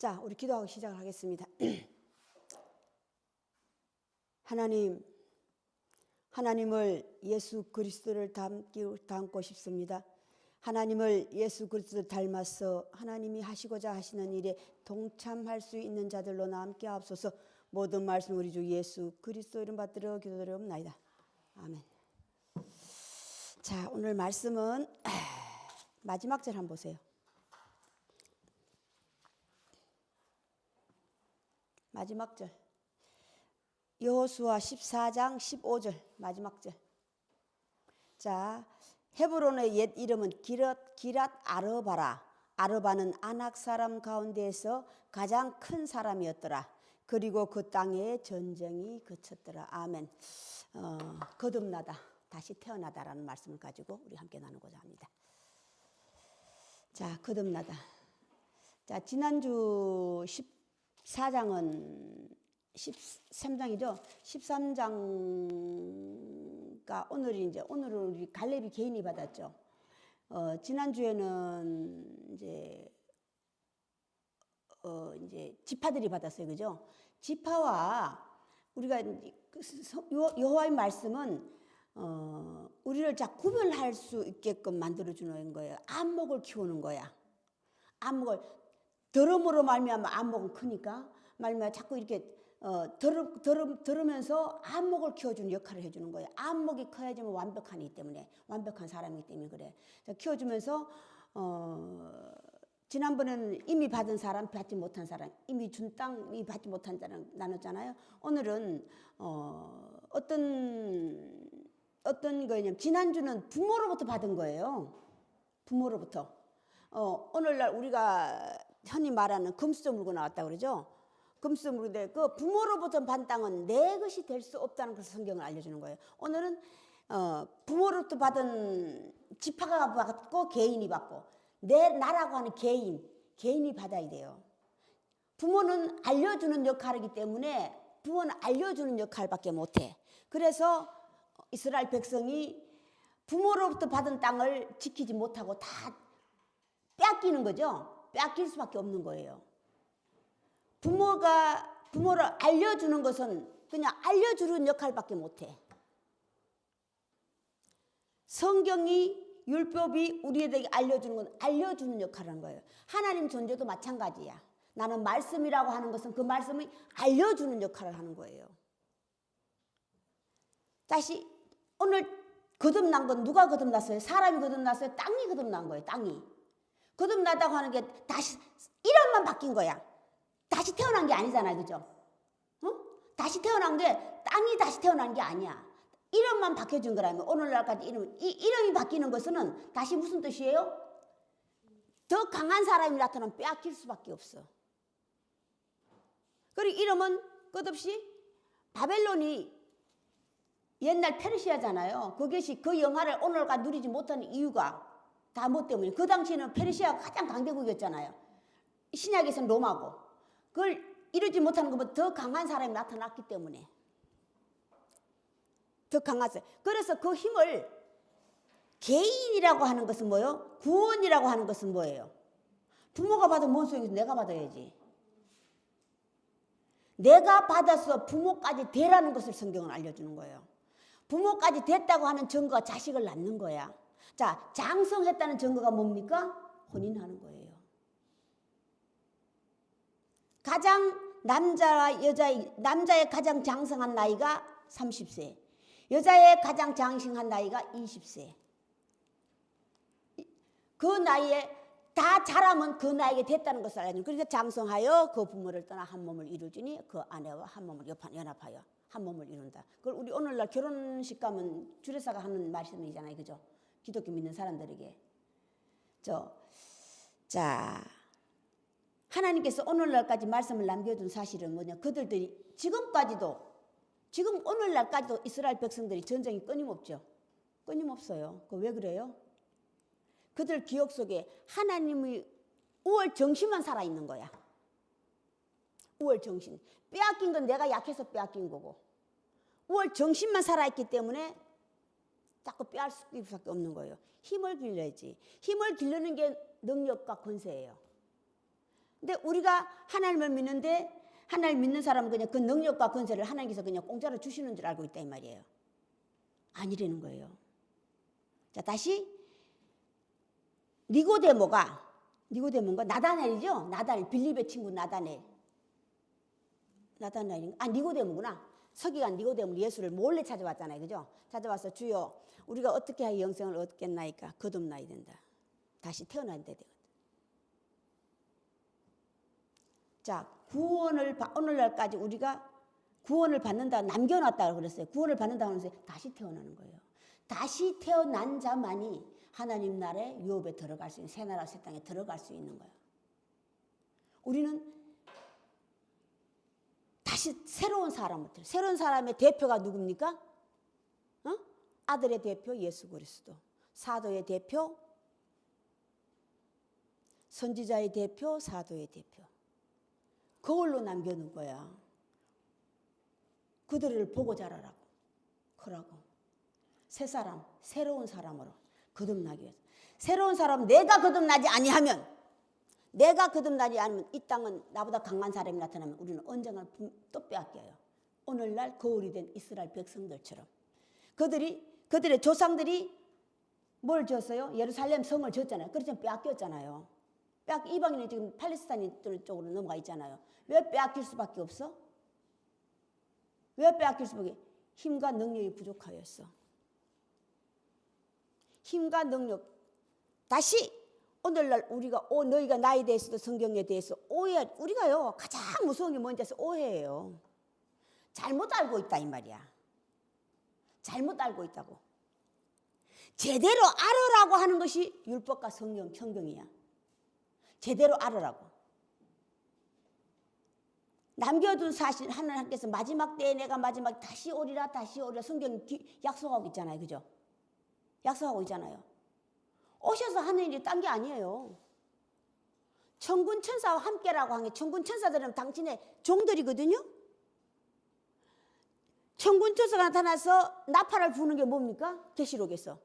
자, 우리 기도하고 시작을 하겠습니다. 하나님을 예수 그리스도를 닮고 싶습니다. 하나님을 예수 그리스도를 닮아서 하나님이 하시고자 하시는 일에 동참할 수 있는 자들로 나 함께 하옵소서. 모든 말씀 우리 주 예수 그리스도 이름 받들어 기도드리옵나이다. 아멘. 자, 오늘 말씀은 마지막 절 한번 보세요. 마지막 절. 여호수아 14장 15절 마지막 절. 자, 헤브론의 옛 이름은 기랏 아르바라. 아르바는 아낙 사람 가운데에서 가장 큰 사람이었더라. 그리고 그 땅에 전쟁이 그쳤더라. 아멘. 거듭나다, 다시 태어나다라는 말씀을 가지고 우리 함께 나누고자 합니다. 자, 거듭나다. 자, 지난주 14장은 13장이죠. 13장가 오늘은 우리 갈렙이 개인이 받았죠. 지난주에는 이제 지파들이 받았어요. 그죠? 지파와 우리가 여호와의 말씀은 우리를 자 구별할 수 있게끔 만들어 주는 거예요. 안목을 키우는 거야. 안목을 들음으로 말미암아 안목은 크니까 말미암아 자꾸 이렇게 들으면서 안목을 키워주는 역할을 해주는 거예요. 안목이 커야지만 완벽한 이기 때문에, 완벽한 사람이기 때문에 그래. 키워주면서 지난번에는 이미 받은 사람, 받지 못한 사람, 이미 준 땅, 이미 받지 못한 사람 나눴잖아요. 오늘은 어떤 거냐면 지난주는 부모로부터 받은 거예요. 부모로부터. 오늘날 우리가 흔히 말하는 금수저 물고 나왔다고 그러죠. 금수저 물고인데 그 부모로부터 받은 땅은 내 것이 될 수 없다는 것을 성경을 알려주는 거예요. 오늘은 부모로부터 받은 지파가 받고 개인이 받고 나라고 하는 개인이 받아야 돼요. 부모는 알려주는 역할이기 때문에 부모는 알려주는 역할밖에 못해. 그래서 이스라엘 백성이 부모로부터 받은 땅을 지키지 못하고 다 빼앗기는 거죠. 빼앗길 수밖에 없는 거예요. 부모를 알려주는 것은 그냥 알려주는 역할밖에 못해. 성경이 율법이 우리에게 알려주는 건 알려주는 역할을 하는 거예요. 하나님 존재도 마찬가지야. 나는 말씀이라고 하는 것은 그 말씀이 알려주는 역할을 하는 거예요. 다시 오늘 거듭난 건 누가 거듭났어요? 사람이 거듭났어요? 땅이 거듭난 거예요. 땅이. 거듭나다고 하는 게 다시 이름만 바뀐 거야. 다시 태어난 게 아니잖아요. 그죠? 다시 태어난 게 땅이 다시 태어난 게 아니야. 이름만 바뀌어준 거라면 오늘날까지 이름이 바뀌는 것은 다시 무슨 뜻이에요? 더 강한 사람이 나타나면 빼앗길 수밖에 없어. 그리고 이름은 끝없이 바벨론이 옛날 페르시아잖아요. 그것이 그 영화를 오늘까지 누리지 못하는 이유가 다 뭐 때문에? 그 당시에는 페르시아가 가장 강대국이었잖아요. 신약에서는 로마고. 그걸 이루지 못하는 것보다 더 강한 사람이 나타났기 때문에. 더 강하세요. 그래서 그 힘을 개인이라고 하는 것은 뭐예요? 구원이라고 하는 것은 뭐예요? 부모가 받은 뭔 소용이지? 내가 받아야지. 내가 받아서 부모까지 되라는 것을 성경은 알려주는 거예요. 부모까지 됐다고 하는 증거가 자식을 낳는 거야. 자, 장성했다는 증거가 뭡니까? 혼인하는 거예요. 남자의 가장 장성한 나이가 30세. 여자의 가장 장성한 나이가 20세. 그 나이에 다 자라면 그 나이에 됐다는 것을 알려주는. 그러니까 장성하여 그 부모를 떠나 한 몸을 이루주니 그 아내와 한 몸을 연합하여 한 몸을 이룬다. 그걸 우리 오늘날 결혼식 가면 주례사가 하는 말씀이잖아요. 그죠? 기독교 믿는 사람들에게. 자, 하나님께서 오늘날까지 말씀을 남겨둔 사실은 뭐냐? 그들이 지금 오늘날까지도 이스라엘 백성들이 전쟁이 끊임없죠. 끊임없어요. 왜 그래요? 그들 기억 속에 하나님의 우월 정신만 살아있는 거야. 우월 정신. 빼앗긴 건 내가 약해서 빼앗긴 거고. 우월 정신만 살아있기 때문에 자꾸 빼앗길 수밖에 없는 거예요. 힘을 길러야지. 힘을 기르는 게 능력과 권세예요. 근데 우리가 하나님을 믿는데 하나님 믿는 사람은 그냥 그 능력과 권세를 하나님께서 그냥 공짜로 주시는 줄 알고 있다 이 말이에요. 아니라는 거예요. 자, 다시 니고데모가 나다넬이죠. 나다넬, 빌립의 친구 나다넬. 니고데모구나. 서기관 니고데모 예수를 몰래 찾아왔잖아요. 그죠? 찾아와서 주여 우리가 어떻게 하여 영생을 얻겠나이까? 거듭나야 된다. 다시 태어나야 되거든. 자, 오늘날까지 우리가 구원을 받는다 남겨놨다고 그랬어요. 구원을 받는다고 하면서 다시 태어나는 거예요. 다시 태어난 자만이 하나님 나라의 유업에 들어갈 수 있는, 새 나라 새 땅에 들어갈 수 있는 거예요. 우리는 다시 새로운 사람의 대표가 누굽니까? 아들의 대표 예수 그리스도, 사도의 대표, 선지자의 대표, 사도의 대표. 그걸로 남겨놓은 거야. 그들을 보고 자라라고. 그러고 새 사람, 새로운 사람으로 거듭나기 위해서. 새로운 사람, 내가 거듭나지 아니하면, 이 땅은 나보다 강한 사람이 나타나면 우리는 언젠가 또 빼앗겨요. 오늘날 거울이 된 이스라엘 백성들처럼. 그들의 조상들이 뭘 지었어요? 예루살렘 성을 지었잖아요. 그렇지만 빼앗겼잖아요. 이방인은 지금 팔레스타인 쪽으로 넘어가 있잖아요. 왜 빼앗길 수밖에 없어? 왜 빼앗길 수밖에? 힘과 능력이 부족하였어. 힘과 능력. 다시 오늘날 우리가 너희가 나에 대해서도 성경에 대해서 우리가요 가장 무서운 게 뭔지 아세요? 오해예요. 잘못 알고 있다 이 말이야. 잘못 알고 있다고. 제대로 알으라고 하는 것이 율법과 성경이야. 제대로 알으라고. 남겨둔 사실 하나님께서 마지막 때에 내가 마지막 다시 오리라 성경 약속하고 있잖아요. 그죠? 약속하고 있잖아요. 오셔서 하는 일이 딴 게 아니에요. 천군 천사와 함께라고 한 게, 천군 천사들은 당신의 종들이거든요. 천군 천사가 나타나서 나팔을 부는 게 뭡니까? 계시록에서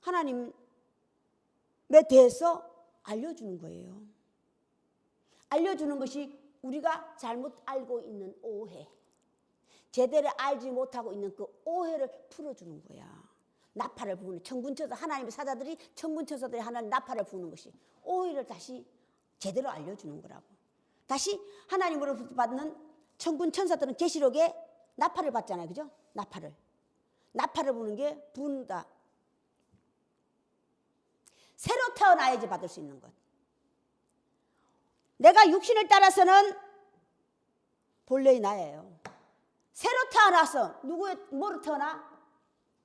하나님에 대해서 알려주는 거예요. 알려주는 것이 우리가 잘못 알고 있는 오해, 제대로 알지 못하고 있는 그 오해를 풀어주는 거야. 나팔을 부는 천군천사, 하나님의 사자들이 천군천사들이 하나님 나팔을 부는 것이 오해를 다시 제대로 알려주는 거라고. 다시 하나님으로부터 받는 천군천사들은 계시록에 나팔을 받잖아요. 그죠? 나팔을 부는 게 분다. 새로 태어나야지 받을 수 있는 것. 내가 육신을 따라서는 본래의 나예요. 새로 태어나서 뭐로 태어나?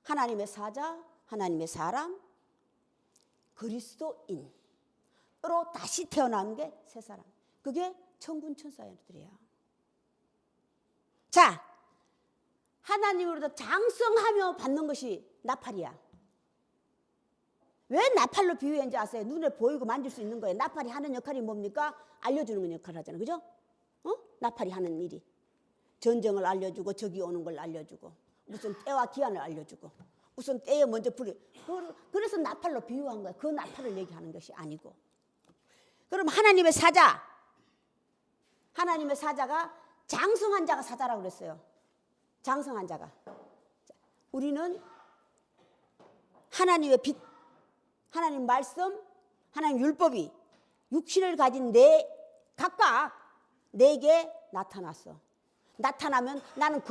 하나님의 사자, 하나님의 사람, 그리스도인으로 다시 태어난 게 새 사람. 그게 천군천사들이야. 자, 하나님으로부터 장성하며 받는 것이 나팔이야. 왜 나팔로 비유했는지 아세요? 눈에 보이고 만질 수 있는 거예요. 나팔이 하는 역할이 뭡니까? 알려주는 역할을 하잖아요. 그죠? 나팔이 하는 일이. 전쟁을 알려주고 저기 오는 걸 알려주고 무슨 때와 기한을 알려주고 무슨 때에 먼저 불이. 그래서 나팔로 비유한 거예요. 그 나팔을 얘기하는 것이 아니고. 그럼 하나님의 사자가 장성한 자가 사자라고 그랬어요. 장성한 자가. 우리는 하나님의 빛, 하나님 말씀, 하나님 율법이 육신을 가진 각각 내게 나타났어. 나타나면 나는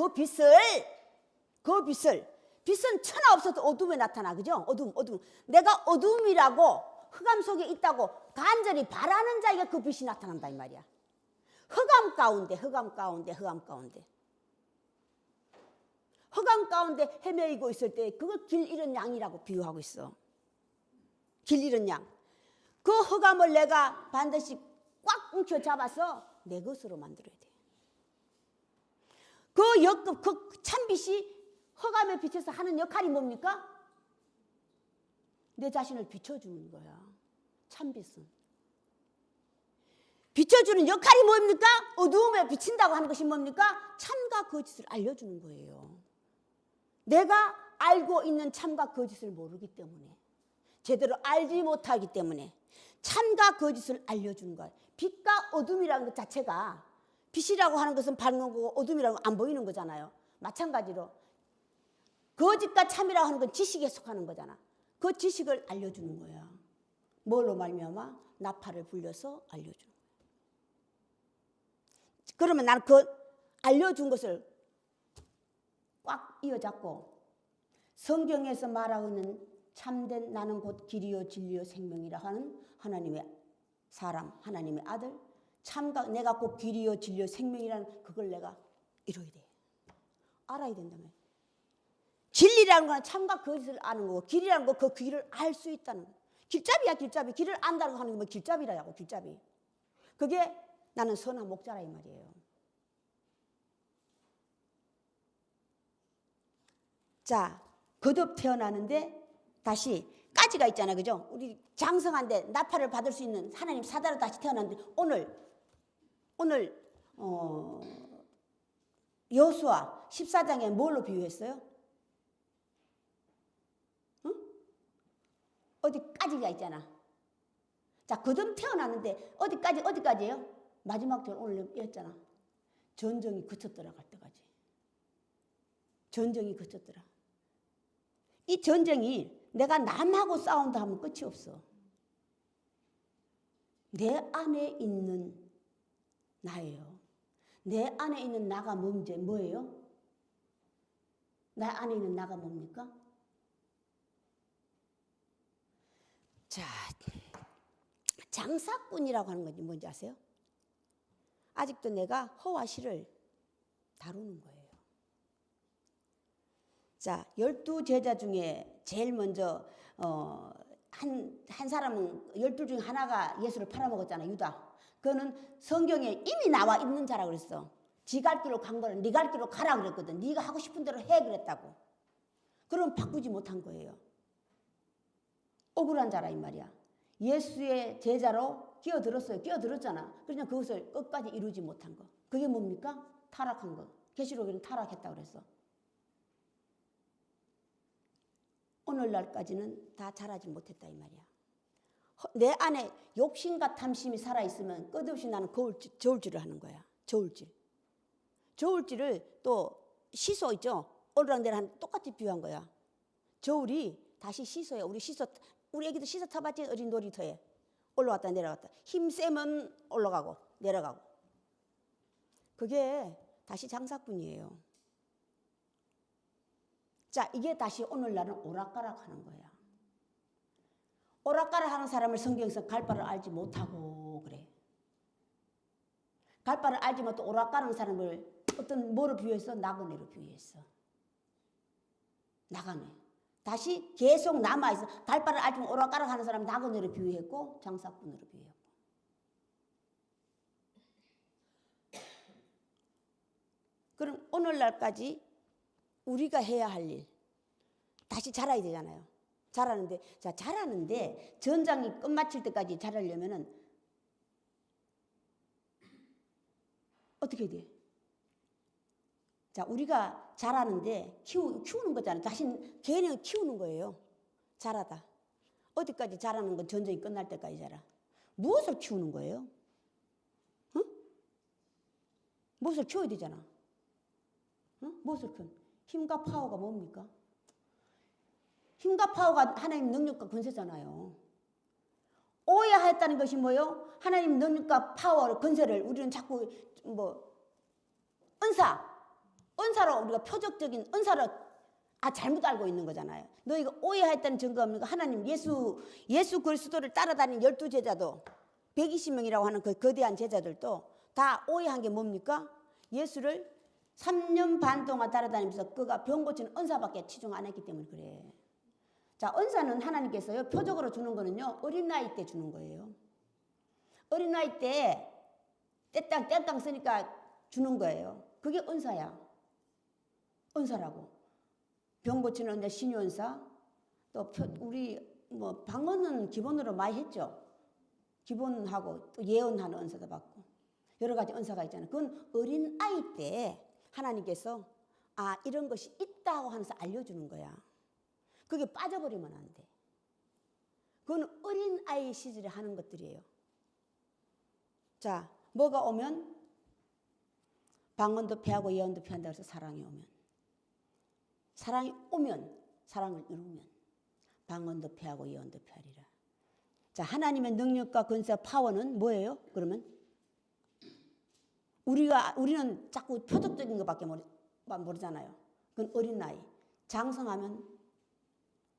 빛은 천하 없어도 어둠에 나타나. 그죠? 어둠. 내가 어둠이라고 흑암 속에 있다고 간절히 바라는 자에게 그 빛이 나타난다 이 말이야. 흑암 가운데 헤매이고 있을 때 그거 길 잃은 양이라고 비유하고 있어. 길 잃은 양. 그 흑암을 내가 반드시 꽉 움켜 잡아서 내 것으로 만들어야 돼. 그 참빛이 흑암에 비춰서 하는 역할이 뭡니까? 내 자신을 비춰주는 거야. 참빛은. 비춰주는 역할이 뭡니까? 어두움에 비친다고 하는 것이 뭡니까? 참과 거짓을 알려주는 거예요. 내가 알고 있는 참과 거짓을 모르기 때문에, 제대로 알지 못하기 때문에 참과 거짓을 알려주는 거예요. 빛과 어둠이라는 것 자체가 빛이라고 하는 것은 밝은 거고 어둠이라고 안 보이는 거잖아요. 마찬가지로 거짓과 참이라고 하는 건 지식에 속하는 거잖아. 그 지식을 알려주는 거야. 뭘로 말미암아? 나팔을 불려서 알려주는 거야. 그러면 나는 그 알려준 것을 꽉 이어잡고 성경에서 말하고 있는 참된 나는 곧 길이요 진리요 생명이라 하는 하나님의 사람, 하나님의 아들, 참가 내가 꼭 길이요 진리요 생명이라는 그걸 내가 이뤄야 돼. 알아야 된다며. 진리라는 건 참과 거짓을 아는 거고 길이라는 거 그 길을 알 수 있다는 거. 길잡이야 길잡이. 길을 안다고 하는 게 뭐 길잡이라고 길잡이. 그게 나는 선한 목자라 이 말이에요. 자, 거듭 태어나는데 다시 까지가 있잖아요. 그죠? 우리 장성한데 나팔을 받을 수 있는 하나님 사다로 다시 태어났는데 오늘 여호수아 14장에 뭘로 비유했어요? 응? 어디까지가 있잖아. 자, 거듭 태어났는데 어디까지예요? 마지막 절 오늘 이랬잖아. 전쟁이 그쳤더라 갈 때까지. 전쟁이 그쳤더라. 이 전쟁이 내가 남하고 싸운다 하면 끝이 없어. 내 안에 있는 나예요. 내 안에 있는 나가 뭐예요? 내 안에 있는 나가 뭡니까? 자, 장사꾼이라고 하는 건지 뭔지 아세요? 아직도 내가 허와 실을 다루는 거예요. 자, 12제자 중에 제일 먼저 한 사람은 12 중에 하나가 예수를 팔아먹었잖아, 유다. 그거는 성경에 이미 나와 있는 자라 그랬어. 지 갈 길로 간 거는 네 갈 길로 가라 그랬거든. 네가 하고 싶은 대로 해 그랬다고. 그럼 바꾸지 못한 거예요. 억울한 자라 이 말이야. 예수의 제자로 끼어들었어요. 끼어들었잖아. 그러나 그것을 끝까지 이루지 못한 거. 그게 뭡니까? 타락한 거. 계시록에는 타락했다고 그랬어. 오늘날까지는 다 잘하지 못했다 이 말이야. 내 안에 욕심과 탐심이 살아있으면 끝없이 나는 저울질을 하는 거야. 저울질을 또 시소 있죠. 오르락내리락 똑같이 비유한 거야. 저울이 다시 시소야. 우리 애기도 시소 타봤지? 어린 놀이터에 올라왔다 내려갔다. 힘 세면 올라가고 내려가고. 그게 다시 장사꾼이에요. 자, 이게 다시 오늘날은 오락가락 하는 거야. 오락가락 하는 사람을 성경에서 갈 바를 알지 못하고 그래. 갈 바를 알지 못하고 오락가락 하는 사람을 어떤 뭐로 비유했어? 나그네로 비유했어. 나그네. 다시 계속 남아있어. 갈 바를 알지 못하고 오락가락 하는 사람 나그네로 비유했고 장사꾼으로 비유했고. 그럼 오늘날까지 우리가 해야 할 일 다시 자라야 되잖아요. 자라는데 전장이 끝마칠 때까지 자라려면은 어떻게 돼? 자, 우리가 자라는데 키우는 거잖아요. 개인을 키우는 거예요. 자라다. 어디까지 자라는 건 전쟁이 끝날 때까지 자라. 무엇을 키우는 거예요? 응? 무엇을 키워야 되잖아. 응? 무엇을 키우는? 힘과 파워가 뭡니까? 힘과 파워가 하나님 능력과 권세잖아요. 오해했다는 것이 뭐예요? 하나님 능력과 파워, 권세를 우리는 자꾸 은사로 우리가 표적적인 은사로 잘못 알고 있는 거잖아요. 너희가 오해했다는 증거가 없는 거. 하나님 예수 그리스도를 따라다니는 12제자도 120명이라고 하는 그 거대한 제자들도 다 오해한 게 뭡니까? 예수를 3년 반 동안 따라다니면서 그가 병 고치는 은사밖에 치중 안 했기 때문에 그래. 자, 은사는 하나님께서요, 표적으로 주는 거는요, 어린 나이 때 주는 거예요. 어린 나이 때 떼땅 쓰니까 주는 거예요. 그게 은사야. 은사라고. 병 고치는 은사, 신유은사, 또 우리 방언은 기본으로 많이 했죠. 기본하고 또 예언하는 은사도 받고 여러 가지 은사가 있잖아요. 그건 어린 아이 때 하나님께서 이런 것이 있다고 하면서 알려주는 거야. 그게 빠져버리면 안 돼. 그건 어린 아이 시절에 하는 것들이에요. 자, 뭐가 오면 방언도 패하고 예언도 패한다 그래서 사랑이 오면. 사랑이 오면, 사랑을 이루면 방언도 패하고 예언도 패하리라. 자, 하나님의 능력과 권세 파워는 뭐예요? 그러면 우리는 자꾸 표적적인 것밖에 모르잖아요. 그건 어린 나이. 장성하면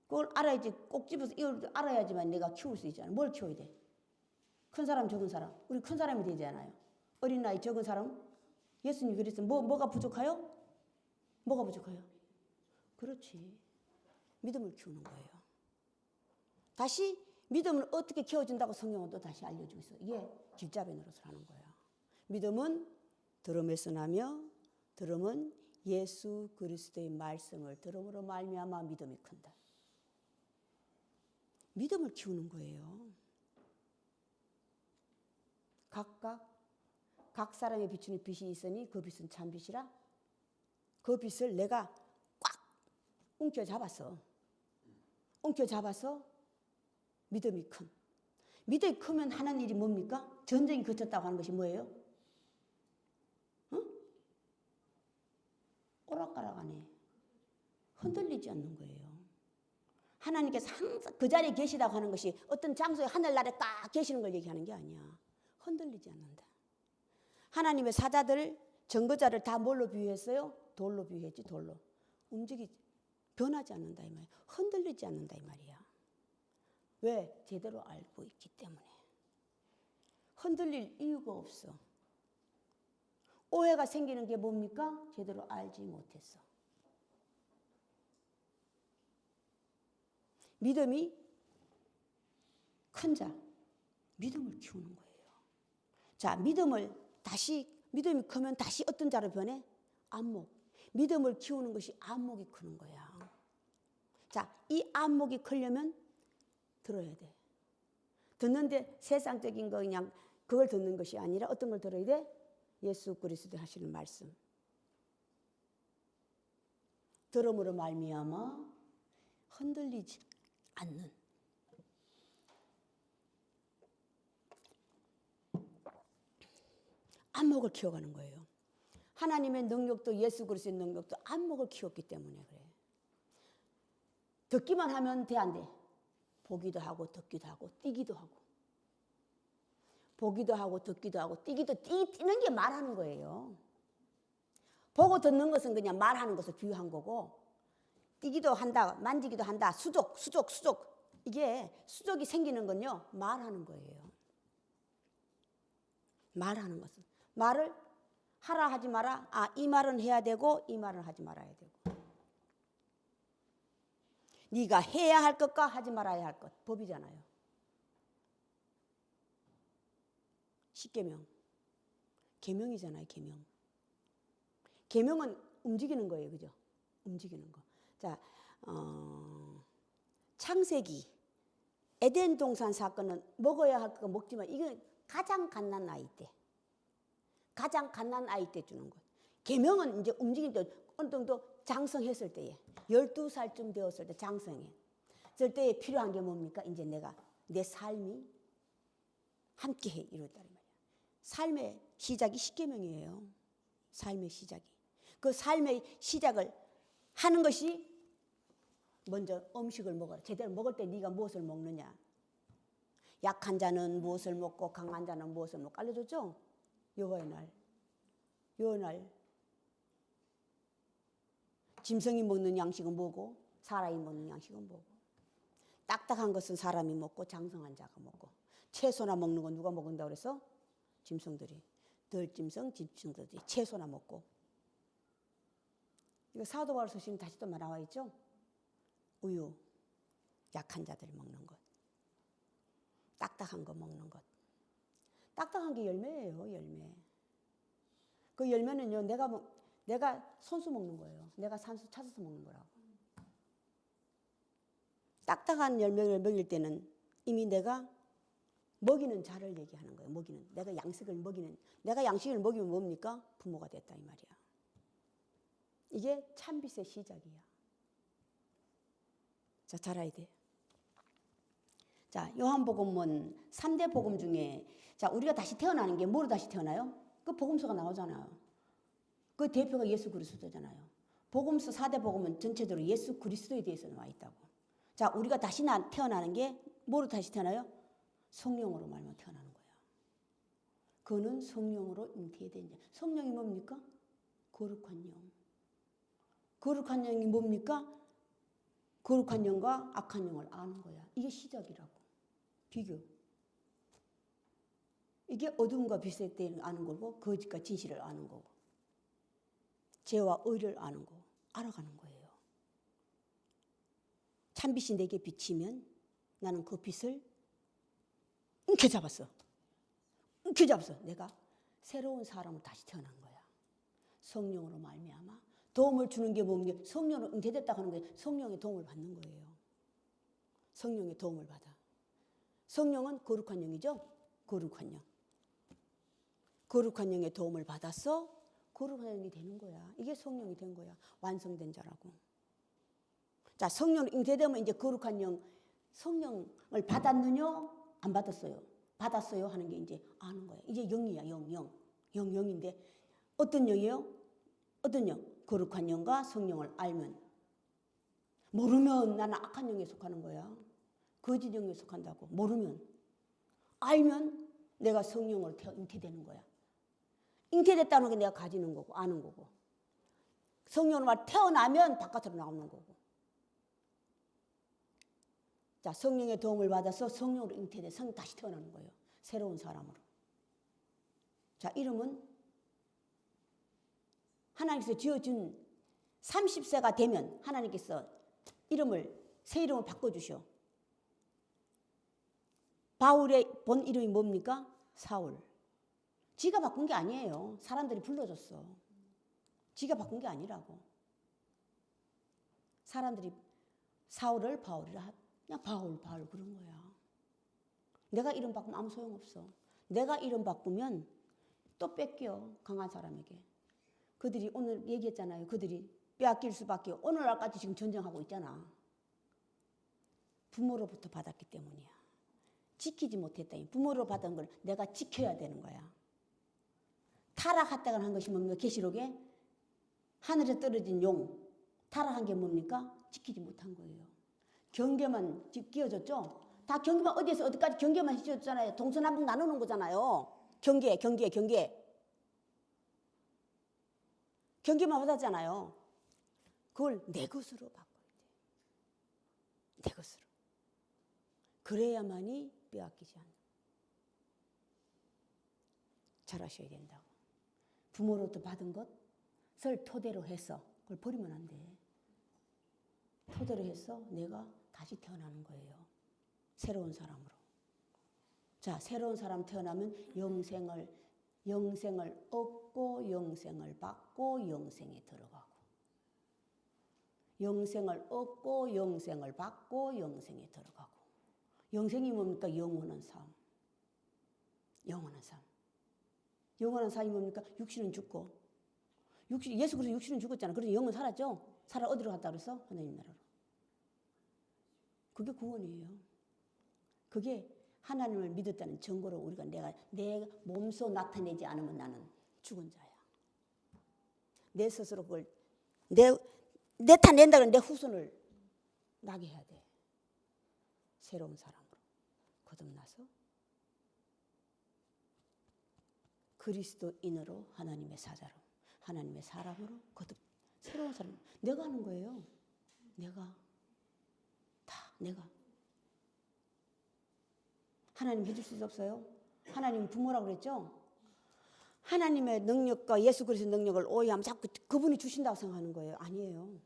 그걸 알아야지. 꼭 집어서 이걸 알아야지만 내가 키울 수 있잖아요. 뭘 키워야 돼? 큰 사람, 적은 사람. 우리 큰 사람이 되잖아요. 어린 나이, 적은 사람. 예수님이 그랬어요. 뭐가 부족해요? 뭐가 부족해요? 그렇지. 믿음을 키우는 거예요. 다시 믿음을 어떻게 키워준다고 성경은 또 다시 알려주고 있어요. 이게 길잡이 노릇을 하는 거예요. 믿음은 들음에서 나며 들음은 예수 그리스도의 말씀을 들음으로 말미암아 믿음이 큰다. 믿음을 키우는 거예요. 각 사람의 비추는 빛이 있으니 그 빛은 참 빛이라. 그 빛을 내가 꽉 움켜잡아서 믿음이 큰. 믿음이 크면 하는 일이 뭡니까? 전쟁이 그쳤다고 하는 것이 뭐예요? 응? 오락가락하네. 흔들리지 않는 거예요. 하나님께서 항상 그 자리에 계시다고 하는 것이 어떤 장소에 하늘나라에 딱 계시는 걸 얘기하는 게 아니야. 흔들리지 않는다. 하나님의 사자들, 전거자를 다 뭘로 비유했어요? 돌로 비유했지, 돌로. 변하지 않는다 이 말이야. 흔들리지 않는다 이 말이야. 왜? 제대로 알고 있기 때문에. 흔들릴 이유가 없어. 오해가 생기는 게 뭡니까? 제대로 알지 못했어. 믿음이 큰 자, 믿음을 키우는 거예요. 자, 믿음이 크면 다시 어떤 자로 변해? 안목. 믿음을 키우는 것이 안목이 크는 거야. 자, 이 안목이 크려면 들어야 돼. 듣는데 세상적인 거 그냥 그걸 듣는 것이 아니라 어떤 걸 들어야 돼? 예수 그리스도 하시는 말씀. 들음으로 말미암아 흔들리지 않는. 안목을 키워가는 거예요. 하나님의 능력도 예수 그리스도의 능력도 안목을 키웠기 때문에 그래. 듣기만 하면 돼, 안 돼? 보기도 하고 듣기도 하고 뛰기도 하고. 보기도 하고 듣기도 하고 뛰는 게 말하는 거예요. 보고 듣는 것은 그냥 말하는 것을 비유한 거고, 뛰기도 한다, 만지기도 한다, 수족. 이게 수족이 생기는 건요, 말하는 거예요. 말하는 것은. 말을 하라 하지 마라. 이 말은 해야 되고 이 말은 하지 말아야 되고. 네가 해야 할 것과 하지 말아야 할 것. 법이잖아요. 십계명. 계명이잖아요, 계명. 계명은 움직이는 거예요, 그죠? 움직이는 거. 자, 창세기 에덴 동산 사건은 먹어야 할 거 먹지만 이건 가장 갓난 아이 때. 가장 갓난 아이 때 주는 것. 계명은 이제 움직일 때 어느 정도 장성했을 때에 12살쯤 되었을 때 장성해. 그럴 때에 필요한 게 뭡니까? 이제 내 삶이 함께해 이뤘다 말이야. 삶의 시작이 십계명이에요. 삶의 시작이. 그 삶의 시작을 하는 것이 먼저 음식을 먹어라. 제대로 먹을 때 네가 무엇을 먹느냐. 약한 자는 무엇을 먹고 강한 자는 무엇을 먹고 알려줬죠? 여호와의 날. 짐승이 먹는 양식은 뭐고 사람이 먹는 양식은 뭐고. 딱딱한 것은 사람이 먹고 장성한 자가 먹고. 채소나 먹는 건 누가 먹는다고 그래서? 짐승들이. 들짐승, 짐승들이 채소나 먹고. 이거 사도 바울 서신에 다시 또 나와 있죠? 우유, 약한 자들 먹는 것. 딱딱한 거 먹는 것. 딱딱한 게 열매예요, 열매. 그 열매는요, 내가 손수 먹는 거예요. 내가 산수 찾아서 먹는 거라고. 딱딱한 열매를 먹일 때는 이미 내가 먹이는 자를 얘기하는 거예요. 내가 양식을 먹이면 뭡니까? 부모가 됐다 이 말이야. 이게 참빛의 시작이야. 자, 잘 알아야 돼. 자, 요한복음은 3대 복음 중에 자, 우리가 다시 태어나는 게 뭐로 다시 태어나요? 그 복음서가 나오잖아요. 그 대표가 예수 그리스도잖아요. 복음서 4대 복음은 전체적으로 예수 그리스도에 대해서 나와 있다고. 자, 우리가 다시 태어나는 게 뭐로 다시 태어나요? 성령으로 말면 태어나는 거예요. 그는 성령으로 잉태된 자. 성령이 뭡니까? 거룩한 영. 거룩한 영이 뭡니까? 거룩한 영과 악한 영을 아는 거야. 이게 시작이라고. 비교. 이게 어둠과 빛의 때를 아는 거고 거짓과 진실을 아는 거고 죄와 의를 아는 거 알아가는 거예요. 참빛이 내게 비치면 나는 그 빛을 움켜잡았어. 움켜잡았어. 내가 새로운 사람으로 다시 태어난 거야. 성령으로 말미암아 도움을 주는 게 뭡니까? 성령으로 잉태됐다고 하는 거예요. 성령의 도움을 받는 거예요. 성령의 도움을 받아. 성령은 거룩한 영이죠? 거룩한 영. 거룩한 영의 도움을 받았어. 거룩한 영이 되는 거야. 이게 성령이 된 거야. 완성된 자라고. 자, 성령으로 잉태되면 이제 거룩한 영, 성령을 받았느냐? 안 받았어요. 받았어요 하는 게 이제 아는 거예요. 이제 영이야, 영인데 어떤 영이에요? 어떤 영? 거룩한 영과 성령을 알면. 모르면 나는 악한 영에 속하는 거야. 거짓 영에 속한다고. 모르면. 알면 내가 성령으로 잉태되는 거야. 잉태됐다는 게 내가 가지는 거고 아는 거고. 성령으로 말 태어나면 바깥으로 나오는 거고. 자, 성령의 도움을 받아서 성령으로 잉태돼 성령 다시 태어나는 거예요. 새로운 사람으로. 자, 이름은 하나님께서 지어준 30세가 되면 하나님께서 새 이름을 바꿔주셔. 바울의 본 이름이 뭡니까? 사울. 지가 바꾼 게 아니에요. 사람들이 불러줬어. 지가 바꾼 게 아니라고. 사람들이 사울을 바울이라 그냥 바울 그런 거야. 내가 이름 바꾸면 아무 소용없어. 내가 이름 바꾸면 또 뺏겨 강한 사람에게. 그들이 오늘 얘기했잖아요. 그들이 빼앗길 수밖에 오늘날까지 지금 전쟁하고 있잖아. 부모로부터 받았기 때문이야. 지키지 못했다니. 부모로 받은 걸 내가 지켜야 되는 거야. 타락했다가 한 것이 뭡니까? 계시록에 하늘에 떨어진 용. 타락한 게 뭡니까? 지키지 못한 거예요. 경계만 끼워줬죠? 다 경계만 어디에서 어디까지 경계만 해줬잖아요. 동서남북 나누는 거잖아요. 경계만 받았잖아요. 그걸 내 것으로 바꿔야 돼. 내 것으로. 그래야만이 빼앗기지 않는. 잘하셔야 된다고. 부모로부터 받은 것을 토대로 해서 그걸 버리면 안 돼. 토대로 해서 내가 다시 태어나는 거예요. 새로운 사람으로. 자, 새로운 사람 태어나면 영생을 얻고 영생을 받고 영생에 들어가고. 영생을 얻고 영생을 받고 영생에 들어가고. 영생이 뭡니까? 영원한 삶. 영원한 삶. 영원한 삶이 뭡니까? 육신은 죽고. 예수 그리스도 육신은 죽었잖아. 그래서 영은 살았죠? 살아 어디로 갔다 그랬어? 하나님 나라로. 그게 구원이에요. 그게 하나님을 믿었다는 증거로 우리가 내 몸소 나타내지 않으면 나는 죽은 자야. 내 스스로 그걸 나타낸다는 내 후손을 나게 해야 돼. 새로운 사람으로 거듭나서 그리스도인으로 하나님의 사자로 하나님의 사람으로 새로운 사람. 내가 하는 거예요. 내가 하나님 해줄 수 없어요? 하나님 부모라고 그랬죠? 하나님의 능력과 예수 그리스도의 능력을 오해하면 자꾸 그분이 주신다고 생각하는 거예요. 아니에요.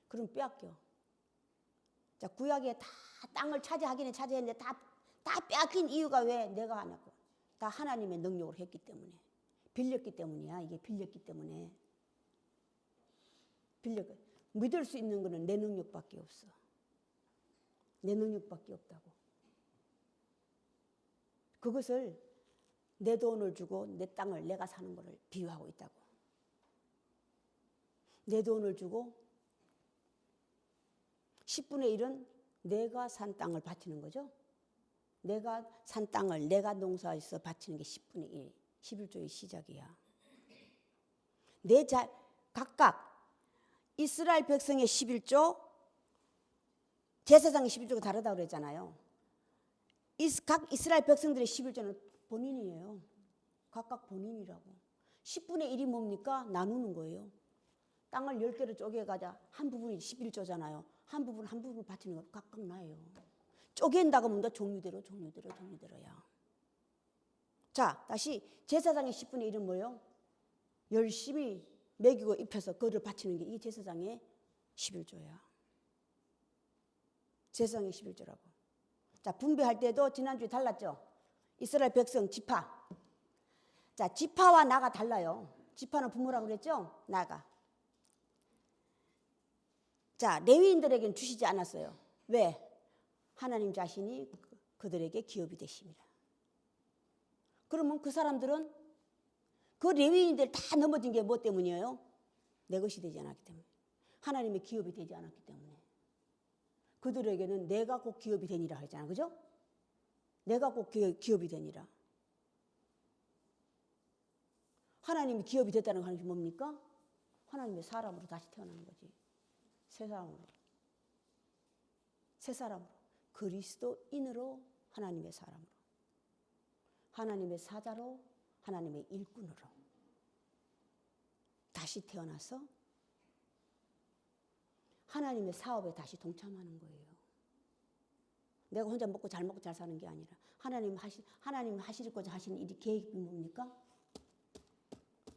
그럼 빼앗겨. 자, 구약에 다 땅을 차지했는데 다 빼앗긴 이유가 왜? 내가 안 했고. 다 하나님의 능력으로 했기 때문에. 빌렸기 때문이야. 이게 빌렸기 때문에. 믿을 수 있는 거는 내 능력밖에 없어. 내 능력밖에 없다고. 그것을 내 돈을 주고 내 땅을 내가 사는 거를 비유하고 있다고. 내 돈을 주고 10분의 1은 내가 산 땅을 바치는 거죠. 내가 산 땅을 내가 농사해서 바치는 게 10분의 1, 11조의 시작이야. 각각 이스라엘 백성의 11조, 제사장의 11조가 다르다고 그랬잖아요. 각 이스라엘 백성들의 11조는 본인이에요. 각각 본인이라고. 10분의 1이 뭡니까? 나누는 거예요. 땅을 10개로 쪼개가자 한 부분이 11조잖아요. 한 부분을 바치는 거 각각 나예요. 쪼갠다고 하면 종류대로야. 자, 다시 제사장의 10분의 1은 뭐예요? 열심히 먹이고 입혀서 그거를 바치는 게 이 제사장의 11조야. 제사장의 11조라고. 자, 분배할 때도 지난주에 달랐죠? 이스라엘 백성 지파. 자, 지파와 나가 달라요. 지파는 부모라고 그랬죠? 나가. 자, 레위인들에게는 주시지 않았어요. 왜? 하나님 자신이 그들에게 기업이 되십니다. 그러면 그 사람들은 그 레위인들 다 넘어진 게 뭐 때문이에요? 내 것이 되지 않았기 때문에. 하나님의 기업이 되지 않았기 때문에. 그들에게는 내가 꼭 기업이 되니라 하잖아. 그죠? 내가 꼭 기업이 되니라. 하나님이 기업이 됐다는 것이 뭡니까? 하나님의 사람으로 다시 태어나는 거지. 새 사람으로. 새 사람으로. 그리스도인으로 하나님의 사람으로. 하나님의 사자로 하나님의 일꾼으로. 다시 태어나서 하나님의 사업에 다시 동참하는 거예요. 내가 혼자 먹고 잘 사는 게 아니라 하나님 하시고자 하시는 일이 계획이 뭡니까?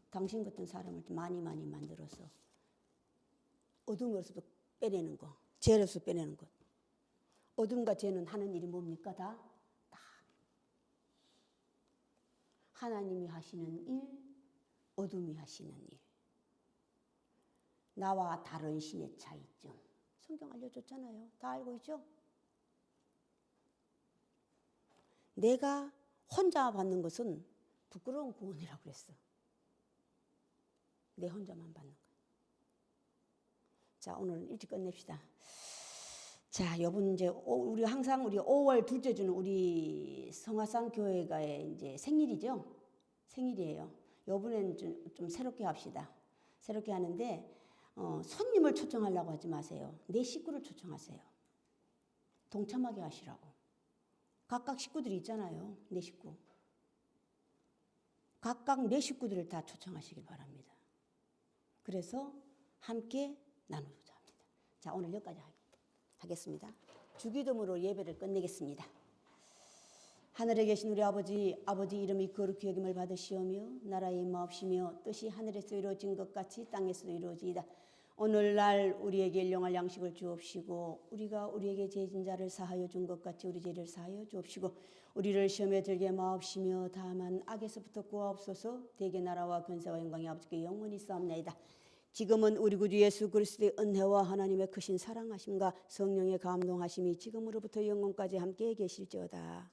당신 같은 사람을 많이 만들어서 어둠으로서 빼내는 거, 죄로서 빼내는 것. 어둠과 죄는 하는 일이 뭡니까? 다 하나님이 하시는 일, 어둠이 하시는 일. 나와 다른 신의 차이점. 성경 알려줬잖아요. 다 알고 있죠? 내가 혼자 받는 것은 부끄러운 구원이라고 그랬어. 내 혼자만 받는 거야. 자, 오늘 일찍 끝냅시다. 자, 여러분 이제 우리 항상 우리 5월 둘째 주는 우리 성화산 교회가의 이제 생일이죠. 생일이에요. 여러분은 좀 새롭게 합시다. 새롭게 하는데 손님을 초청하려고 하지 마세요. 내 식구를 초청하세요. 동참하게 하시라고. 각각 식구들이 있잖아요. 내 식구. 각각 내 식구들을 다 초청하시길 바랍니다. 그래서 함께 나누고자 합니다. 자, 오늘 여기까지 하겠습니다. 주기도문으로 예배를 끝내겠습니다. 하늘에 계신 우리 아버지 이름이 거룩히 여김을 받으시오며 나라의 임하옵시며 뜻이 하늘에서 이루어진 것 같이 땅에서도 이루어지이다. 오늘날 우리에게 일용할 양식을 주옵시고 우리가 우리에게 죄진 자를 사하여 준 것 같이 우리 죄를 사하여 주옵시고 우리를 시험에 들게 마옵시며 다만 악에서부터 구하옵소서. 대개 나라와 권세와 영광이 아버지께 영원히 싸움나이다. 지금은 우리 구주 예수 그리스도의 은혜와 하나님의 크신 사랑하심과 성령의 감동하심이 지금으로부터 영원까지 함께 계실지어다.